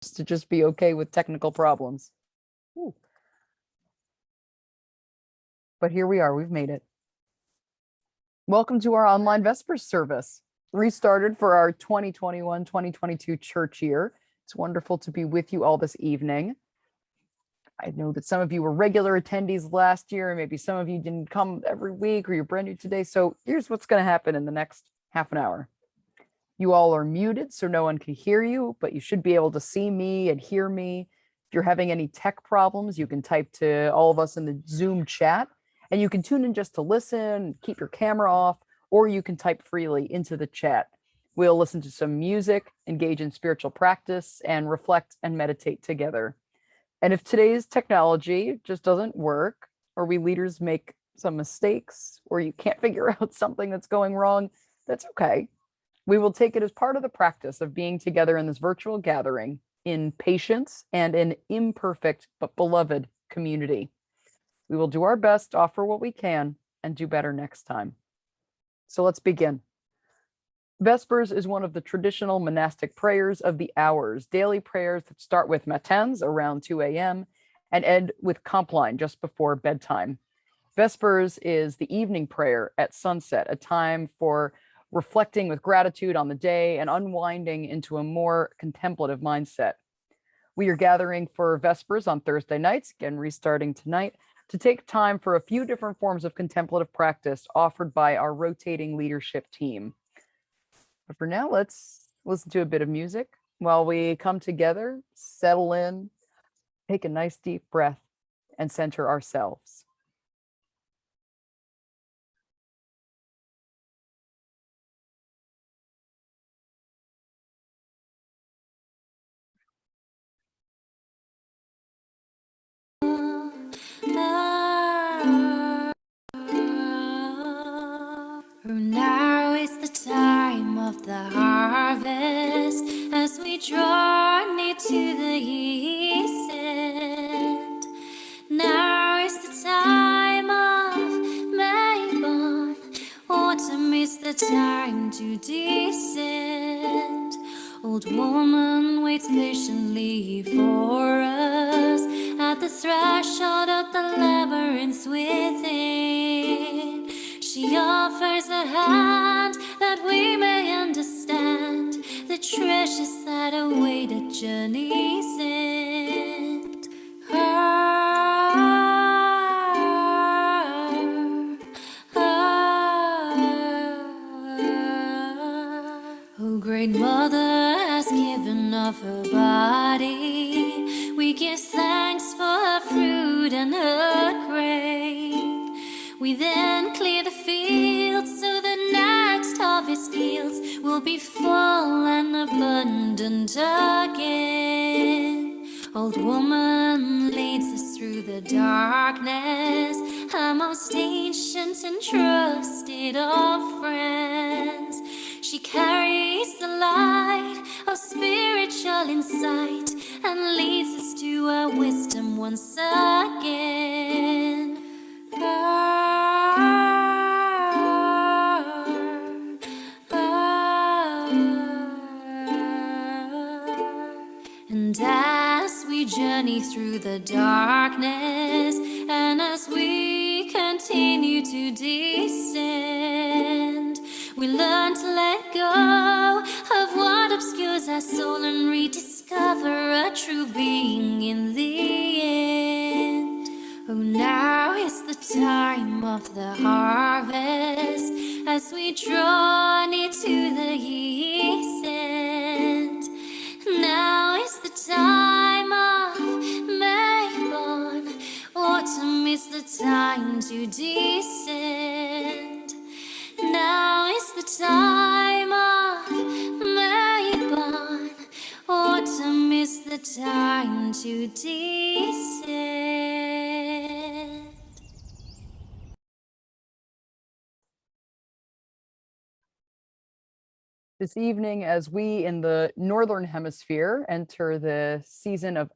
to just be okay with technical problems. Ooh. But here we are, we've made it. Welcome to our online Vespers service, restarted for our 2021-2022 church year. It's wonderful to be with you all this evening. I know that some of you were regular attendees last year, and maybe some of you didn't come every week or you're brand new today. So here's what's going to happen in the next half an hour. You all are muted, so no one can hear you, but you should be able to see me and hear me. If you're having any tech problems, you can type to all of us in the Zoom chat, and you can tune in just to listen, keep your camera off, or you can type freely into the chat. We'll listen to some music, engage in spiritual practice, and reflect and meditate together. And if today's technology just doesn't work, or we leaders make some mistakes, or you can't figure out something that's going wrong, that's okay. We will take it as part of the practice of being together in this virtual gathering in patience and in imperfect but beloved community. We will do our best, offer what we can, and do better next time. So let's begin. Vespers is one of the traditional monastic prayers of the hours, daily prayers that start with matins around 2 a.m. and end with compline just before bedtime. Vespers is the evening prayer at sunset, a time for reflecting with gratitude on the day and unwinding into a more contemplative mindset. We are gathering for Vespers on Thursday nights, again restarting tonight, to take time for a few different forms of contemplative practice offered by our rotating leadership team. But for now, let's listen to a bit of music while we come together, settle in, take a nice deep breath, and center ourselves. Now is the time of the harvest as we draw near to the east end. Now is the time of May-born. Autumn is the time to descend. Old woman waits patiently for us at the threshold of the labyrinth within. She offers a hand that we may understand the treasures that await at journey's end. Oh, great mother has given of her body. We give thanks for her fruit and her grain. We then clear the fields so the next harvest yields will be full and abundant again. Old woman leads us through the darkness, her most ancient and trusted of friends. She carries the light of spiritual insight and leads us to her wisdom once again. And as we journey through the darkness, and as we continue to descend, we learn to let go of what obscures our soul and rediscover a true being in the end. Oh, now is the time of the harvest as we draw near to the east end. Now is the time of May-born. Autumn is the time to descend. Now is the time of May-born. Autumn is the time to descend. This evening, as we in the Northern Hemisphere entered the season of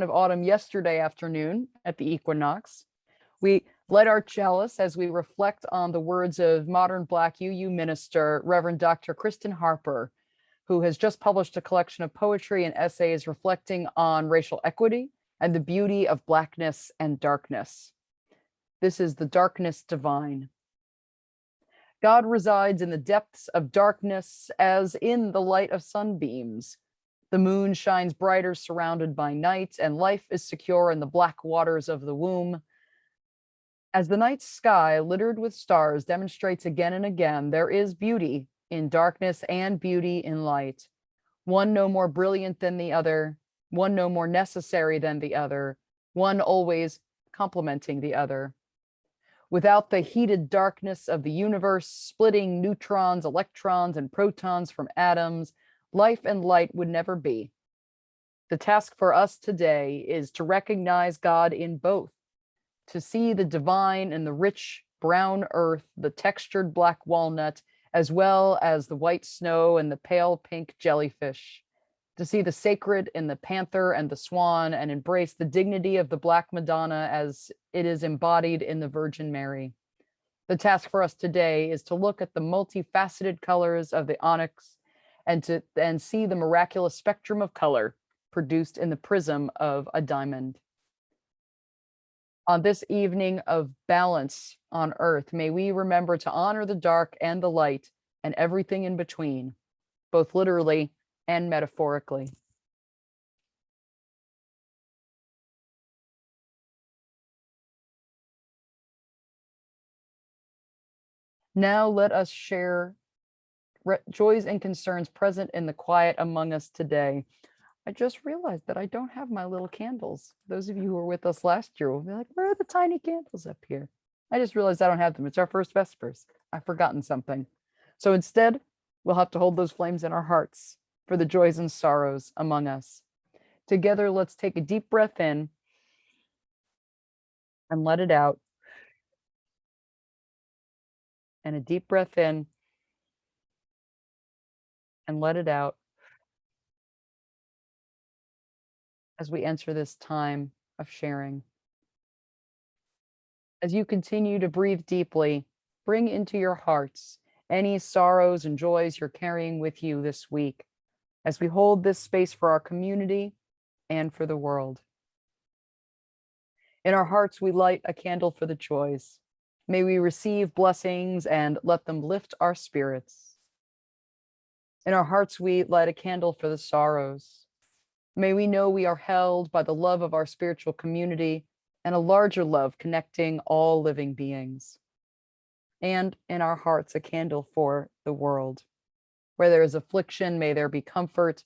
autumn yesterday afternoon at the equinox, we light our chalice as we reflect on the words of modern Black UU minister, Reverend Dr. Kristen Harper, who has just published a collection of poetry and essays reflecting on racial equity and the beauty of Blackness and darkness. This is The Darkness Divine. God resides in the depths of darkness as in the light of sunbeams. The moon shines brighter surrounded by night, and life is secure in the black waters of the womb. As the night sky, littered with stars, demonstrates again and again, there is beauty in darkness and beauty in light. One no more brilliant than the other, one no more necessary than the other, one always complementing the other. Without the heated darkness of the universe, splitting neutrons, electrons, and protons from atoms, life and light would never be. The task for us today is to recognize God in both, to see the divine in the rich brown earth, the textured black walnut, as well as the white snow and the pale pink jellyfish, to see the sacred in the panther and the swan, and embrace the dignity of the Black Madonna as it is embodied in the Virgin Mary. The task for us today is to look at the multifaceted colors of the onyx and see the miraculous spectrum of color produced in the prism of a diamond. On this evening of balance on earth, may we remember to honor the dark and the light and everything in between, both literally and metaphorically. Now let us share joys and concerns present in the quiet among us today. I just realized that I don't have my little candles. Those of you who were with us last year will be like, where are the tiny candles up here? I just realized I don't have them. It's our first Vespers. I've forgotten something. So instead, we'll have to hold those flames in our hearts for the joys and sorrows among us. Together, let's take a deep breath in and let it out. And a deep breath in and let it out as we enter this time of sharing. As you continue to breathe deeply, bring into your hearts any sorrows and joys you're carrying with you this week, as we hold this space for our community and for the world. In our hearts, we light a candle for the joys. May we receive blessings and let them lift our spirits. In our hearts, we light a candle for the sorrows. May we know we are held by the love of our spiritual community and a larger love connecting all living beings. And in our hearts, a candle for the world. Where there is affliction, may there be comfort.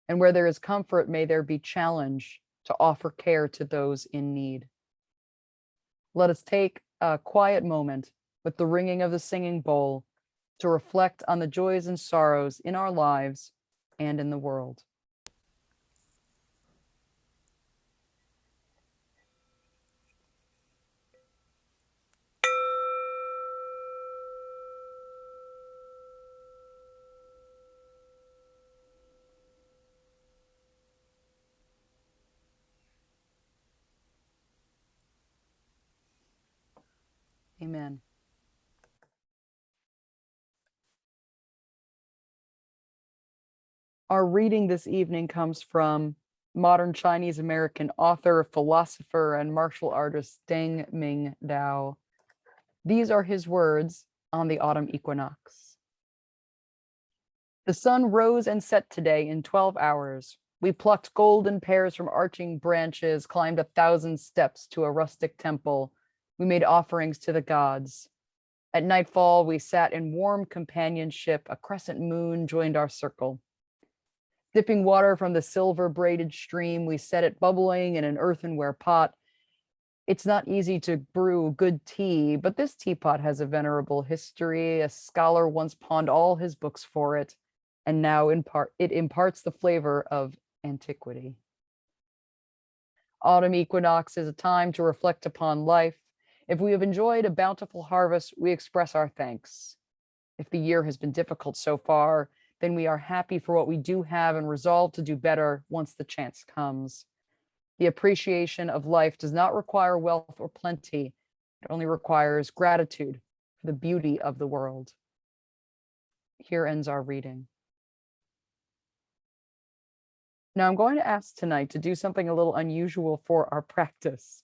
And where there is comfort, may there be challenge to offer care to those in need. Let us take a quiet moment with the ringing of the singing bowl to reflect on the joys and sorrows in our lives and in the world. Amen. Our reading this evening comes from modern Chinese American author, philosopher, and martial artist Deng Ming Dao. These are his words on the autumn equinox. The sun rose and set today in 12 hours. We plucked golden pears from arching branches, climbed 1,000 steps to a rustic temple. We made offerings to the gods. At nightfall, we sat in warm companionship. A crescent moon joined our circle. Dipping water from the silver braided stream, we set it bubbling in an earthenware pot. It's not easy to brew good tea, but this teapot has a venerable history. A scholar once pawned all his books for it, and now it imparts the flavor of antiquity. Autumn equinox is a time to reflect upon life. If we have enjoyed a bountiful harvest, we express our thanks. If the year has been difficult so far, then we are happy for what we do have and resolve to do better once the chance comes. The appreciation of life does not require wealth or plenty. It only requires gratitude for the beauty of the world. Here ends our reading. Now, I'm going to ask tonight to do something a little unusual for our practice.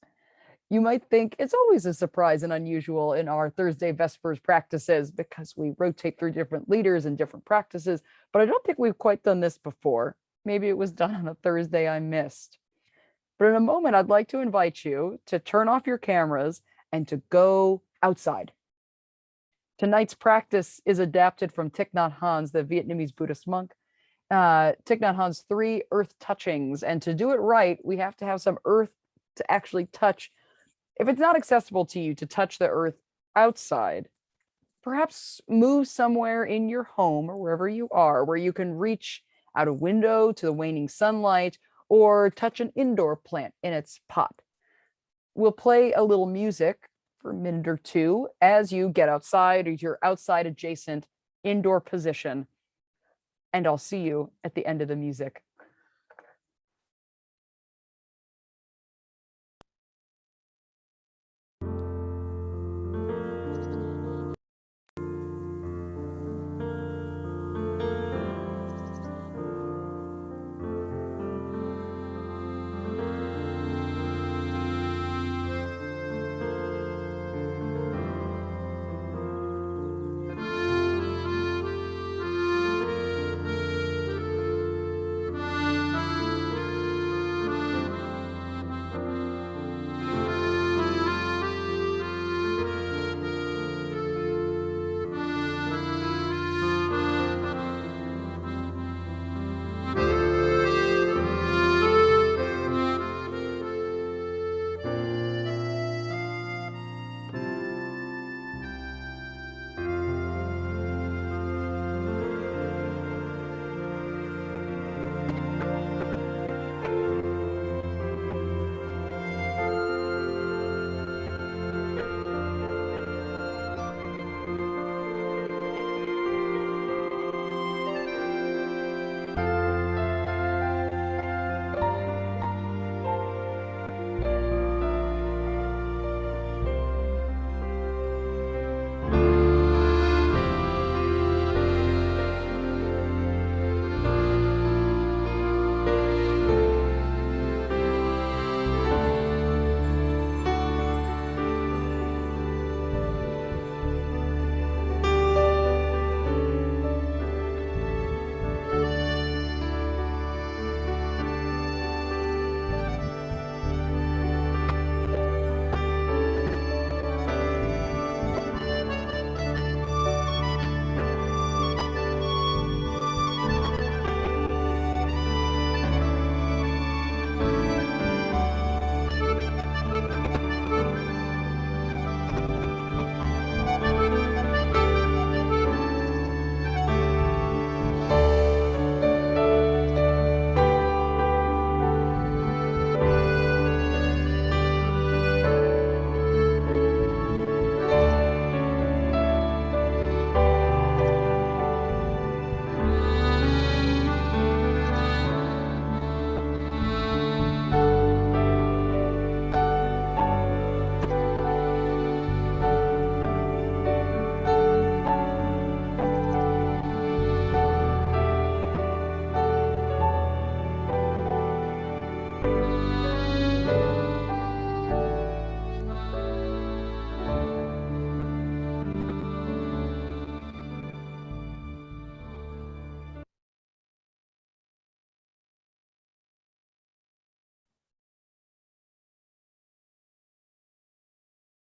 You might think it's always a surprise and unusual in our Thursday Vespers practices because we rotate through different leaders and different practices, but I don't think we've quite done this before. Maybe it was done on a Thursday I missed. But in a moment, I'd like to invite you to turn off your cameras and to go outside. Tonight's practice is adapted from Thich Nhat Hanh's, the Vietnamese Buddhist monk. Thich Nhat Hanh's 3 earth touchings. And to do it right, we have to have some earth to actually touch. If it's not accessible to you to touch the earth outside, perhaps move somewhere in your home or wherever you are where you can reach out a window to the waning sunlight or touch an indoor plant in its pot. We'll play a little music for a minute or two as you get outside or your outside adjacent indoor position. And I'll see you at the end of the music.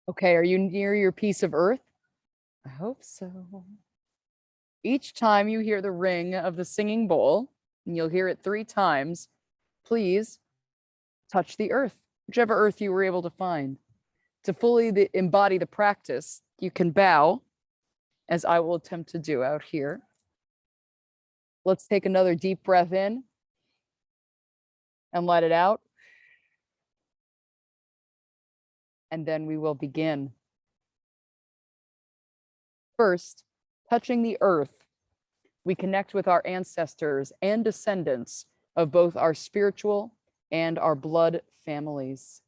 Okay, are you near your piece of earth? I hope so. Each time you hear the ring of the singing bowl, and you'll hear it 3 times, please touch the earth, whichever earth you were able to find. To fully embody the practice, you can bow, as I will attempt to do out here. Let's take another deep breath in and let it out. And then we will begin. First, touching the earth, we connect with our ancestors and descendants of both our spiritual and our blood families.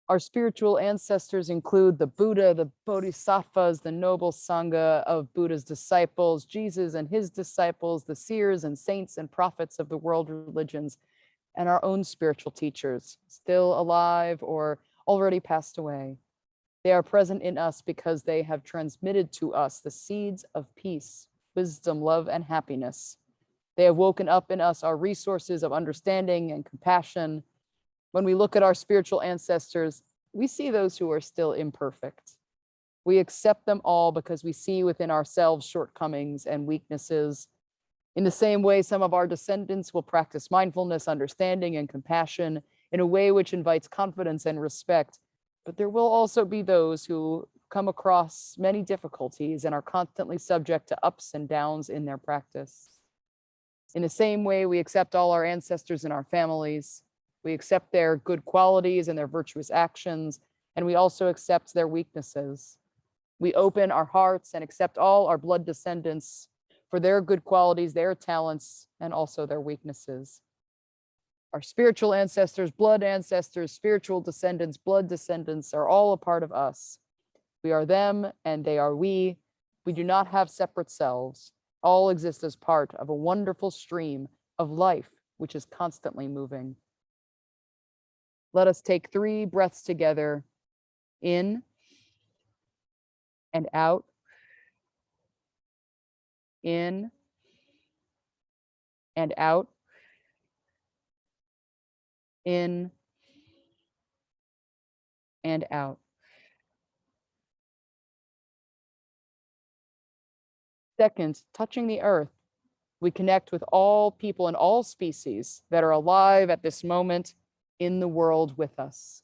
Our spiritual ancestors include the Buddha, the Bodhisattvas, the noble Sangha of Buddha's disciples, Jesus and his disciples, the seers and saints and prophets of the world religions, and our own spiritual teachers, still alive or already passed away. They are present in us because they have transmitted to us the seeds of peace, wisdom, love, and happiness. They have woken up in us our resources of understanding and compassion. When we look at our spiritual ancestors, we see those who are still imperfect. We accept them all because we see within ourselves shortcomings and weaknesses. In the same way, some of our descendants will practice mindfulness, understanding, and compassion in a way which invites confidence and respect. But there will also be those who come across many difficulties and are constantly subject to ups and downs in their practice. In the same way, we accept all our ancestors in our families. We accept their good qualities and their virtuous actions, and we also accept their weaknesses. We open our hearts and accept all our blood descendants for their good qualities, their talents, and also their weaknesses. Our spiritual ancestors, spiritual descendants, blood descendants are all a part of us. We are them and they are we. We do not have separate selves. All exist as part of a wonderful stream of life, which is constantly moving. Let us take 3 breaths together, in and out, in and out, in and out. Second, touching the earth, we connect with all people and all species that are alive at this moment in the world with us.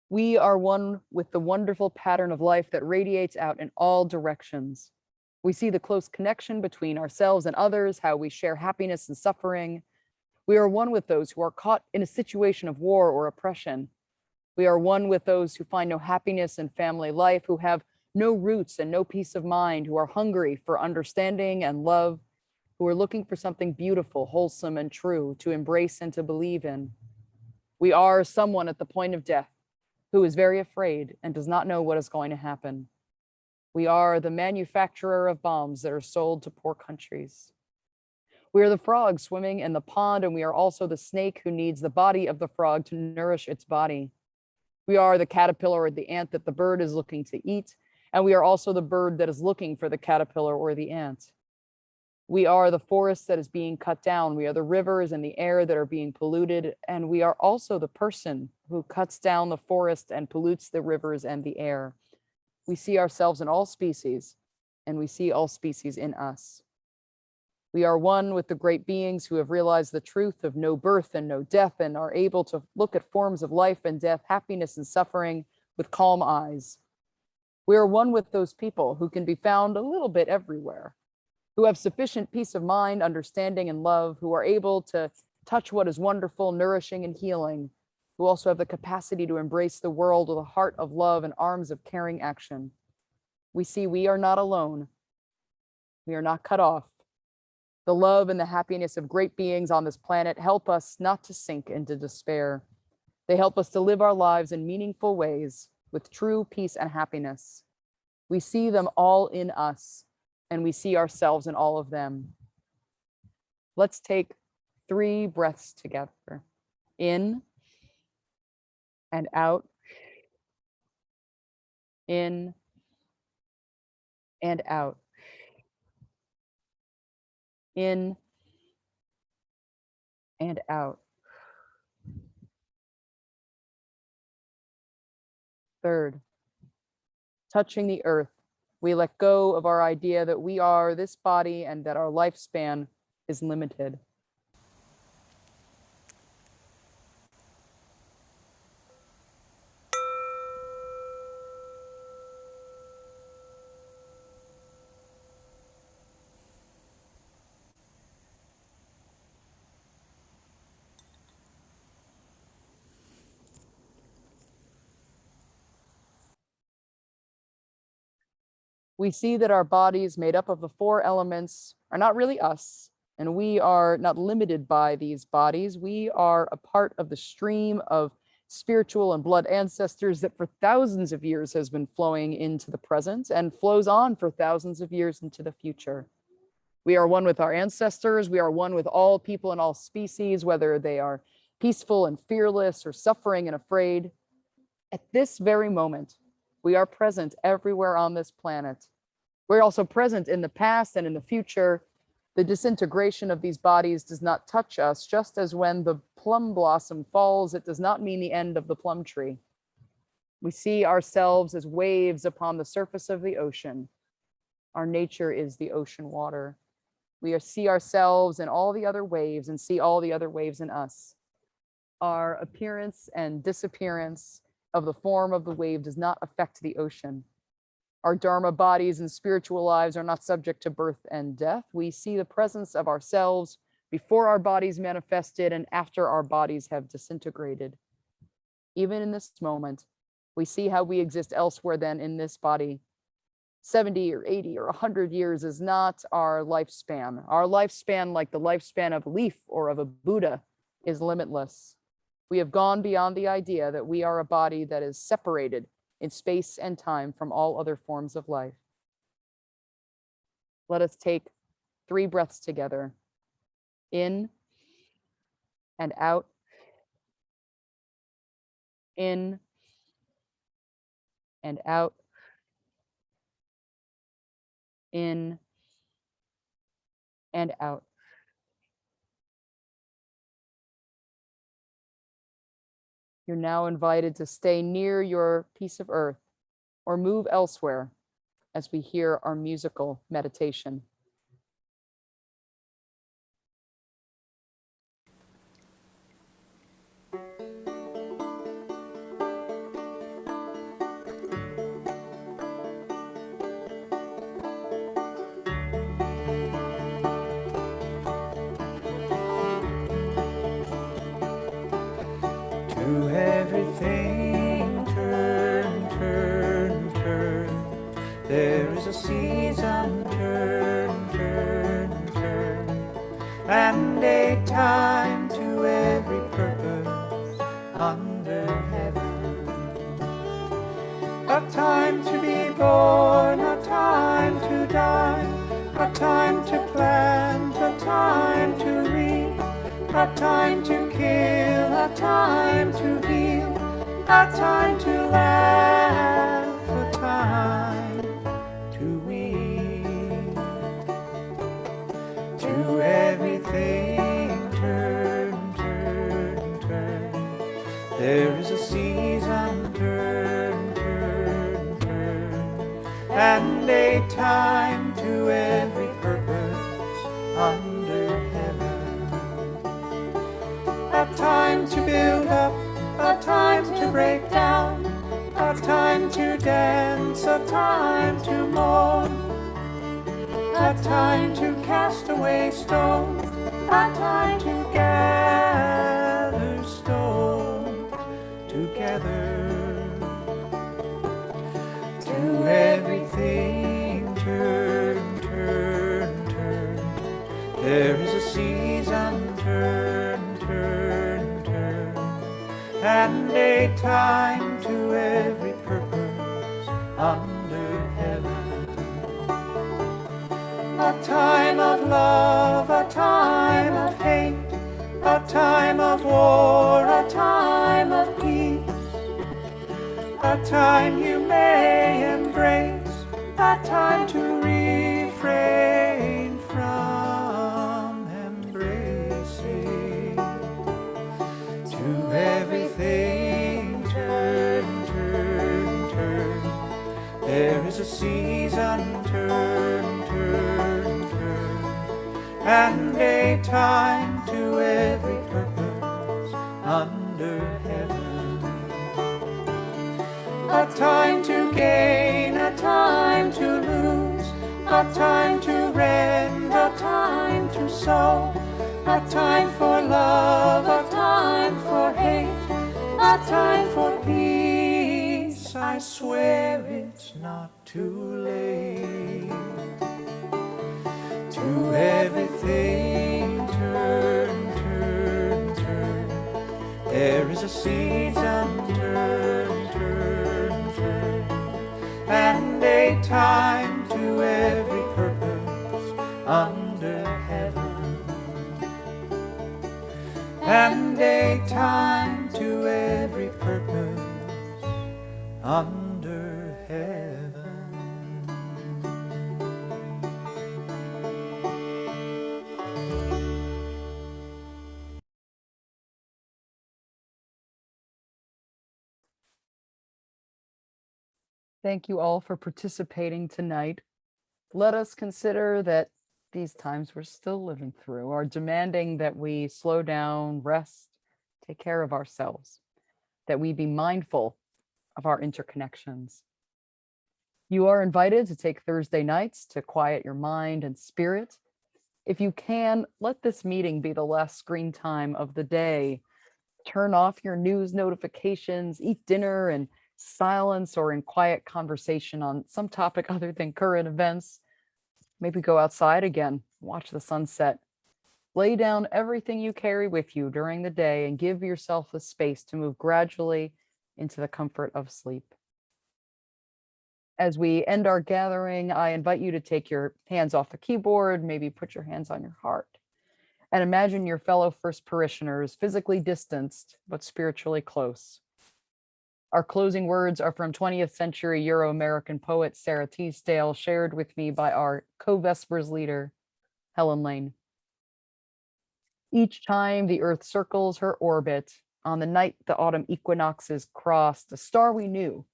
We are one with the wonderful pattern of life that radiates out in all directions. We see the close connection between ourselves and others, how we share happiness and suffering. We are one with those who are caught in a situation of war or oppression. We are one with those who find no happiness in family life, who have no roots and no peace of mind, who are hungry for understanding and love, who are looking for something beautiful, wholesome, and true to embrace and to believe in. We are someone at the point of death who is very afraid and does not know what is going to happen. We are the manufacturer of bombs that are sold to poor countries. We are the frog swimming in the pond, and we are also the snake who needs the body of the frog to nourish its body. We are the caterpillar or the ant that the bird is looking to eat, and we are also the bird that is looking for the caterpillar or the ant. We are the forest that is being cut down. We are the rivers and the air that are being polluted. And we are also the person who cuts down the forest and pollutes the rivers and the air. We see ourselves in all species, and we see all species in us. We are one with the great beings who have realized the truth of no birth and no death and are able to look at forms of life and death, happiness and suffering with calm eyes. We are one with those people who can be found a little bit everywhere, who have sufficient peace of mind, understanding, and love, who are able to touch what is wonderful, nourishing, and healing, who also have the capacity to embrace the world with a heart of love and arms of caring action. We see we are not alone. We are not cut off. The love and the happiness of great beings on this planet help us not to sink into despair. They help us to live our lives in meaningful ways with true peace and happiness. We see them all in us, and we see ourselves in all of them. Let's take 3 breaths together. In and out. In and out. In and out. Third, touching the earth, we let go of our idea that we are this body and that our lifespan is limited. We see that our bodies made up of the four elements are not really us, and we are not limited by these bodies. We are a part of the stream of spiritual and blood ancestors that for thousands of years has been flowing into the present and flows on for thousands of years into the future. We are one with our ancestors. We are one with all people and all species, whether they are peaceful and fearless or suffering and afraid. At this very moment, we are present everywhere on this planet. We're also present in the past and in the future. The disintegration of these bodies does not touch us, just as when the plum blossom falls, it does not mean the end of the plum tree. We see ourselves as waves upon the surface of the ocean. Our nature is the ocean water. We see ourselves in all the other waves and see all the other waves in us. Our appearance and disappearance of the form of the wave does not affect the ocean. Our Dharma bodies and spiritual lives are not subject to birth and death. We see the presence of ourselves before our bodies manifested and after our bodies have disintegrated. Even in this moment, we see how we exist elsewhere than in this body. 70 or 80 or 100 years is not our lifespan. Our lifespan, like the lifespan of a leaf or of a Buddha, is limitless. We have gone beyond the idea that we are a body that is separated in space and time from all other forms of life. Let us take 3 breaths together. In and out. In and out. In and out. You're now invited to stay near your piece of earth or move elsewhere as we hear our musical meditation. To everything turn, turn, turn. There is a season, turn, turn, turn. And a time to every purpose under heaven. A time to be born, a time to die, a time to plant, a time to reap. A time to kill, a time to heal, a time to laugh, a time to weep. To everything turn, turn, turn. There is a season, turn, turn, turn. And a time to every purpose under heaven. A time to build up, a time to break down, a time to dance, a time to mourn, a time to cast away stones, a time to gather stone together. To everything turn, turn, turn. There is a season, turn, turn, turn, and a time to every purpose under heaven. A time of love, a time of hate, a time of war, a time of peace, a time you may embrace, a time to refrain from embracing. To everything turn, turn, turn. There is a season, turn, turn, turn, and a time to every purpose under heaven. A time to gain, a time to lose, a time to rend, a time to sow, a time for love, a time for hate, a time for peace. I swear it's not too late. There's a season, turn, turn, turn, and a time to every purpose under heaven, and a time to every purpose under heaven. Thank you all for participating tonight. Let us consider that these times we're still living through are demanding that we slow down, rest, take care of ourselves, that we be mindful of our interconnections. You are invited to take Thursday nights to quiet your mind and spirit. If you can, let this meeting be the last screen time of the day. Turn off your news notifications, eat dinner in silence or in quiet conversation on some topic other than current events. Maybe go outside again, watch the sunset. Lay down everything you carry with you during the day and give yourself the space to move gradually into the comfort of sleep. As we end our gathering, I invite you to take your hands off the keyboard, maybe put your hands on your heart, and imagine your fellow first parishioners physically distanced, but spiritually close. Our closing words are from 20th century Euro-American poet Sarah Teasdale, shared with me by our co-Vespers leader, Helen Lane. Each time the earth circles her orbit, on the night the autumn equinox is crossed, a star we knew,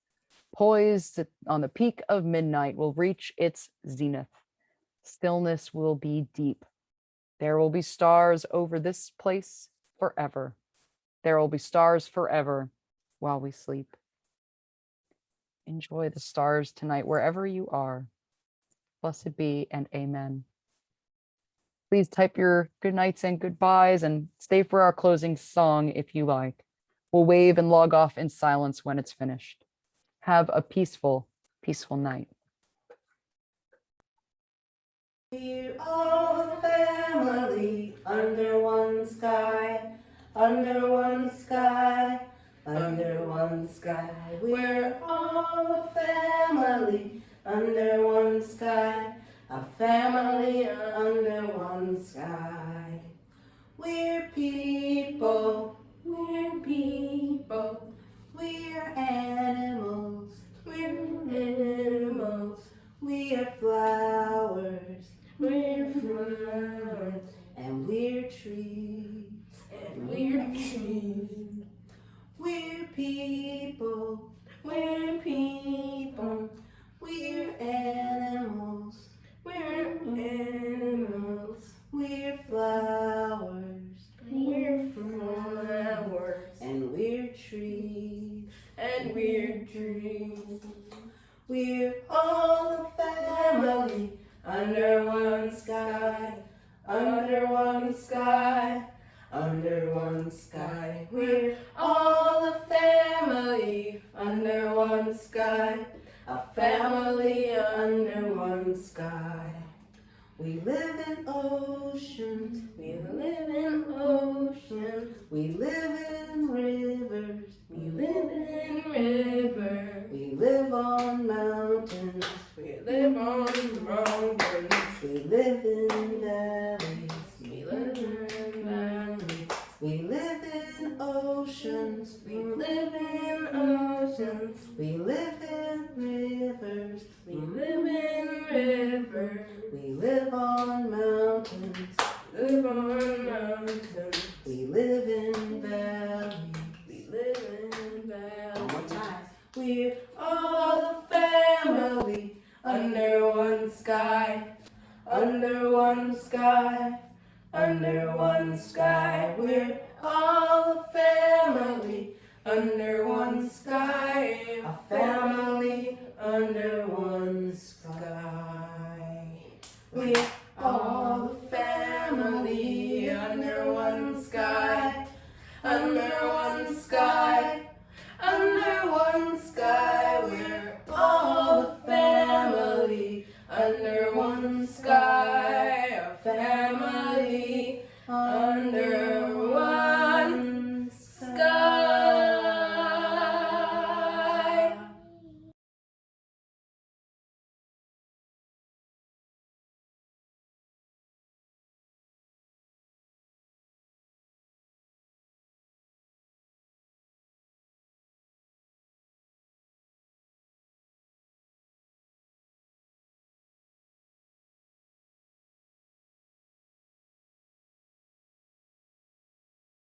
poised on the peak of midnight, will reach its zenith. Stillness will be deep. There will be stars over this place forever. There will be stars forever while we sleep. Enjoy the stars tonight, wherever you are. Blessed be and amen. Please type your good nights and goodbyes and stay for our closing song if you like. We'll wave and log off in silence when it's finished. Have a peaceful, peaceful night. We're all a family under one sky, under one sky, under one sky. We're all a family under one sky, a family under one sky. We're people, we're people, we're animals, we are flowers, we're flowers, and we're trees, and we're trees. We're people, we're people, we're animals, we're animals, we're flowers, we're flowers, and we're trees, and we're trees. We're all a family under one sky, under one sky, under one sky. We're all a family under one sky, a family under one sky. We live in oceans, we live in oceans, we live in rivers, we live in rivers, we live on mountains, we live on mountains, we live in valleys, we live in valleys, we live in oceans, we live in oceans, we live in rivers, we live in rivers, we live on mountains, live on mountains, we live in valleys, we live in valleys. One more time. We're all a family under one sky, under one sky, under one sky. We're all a family under one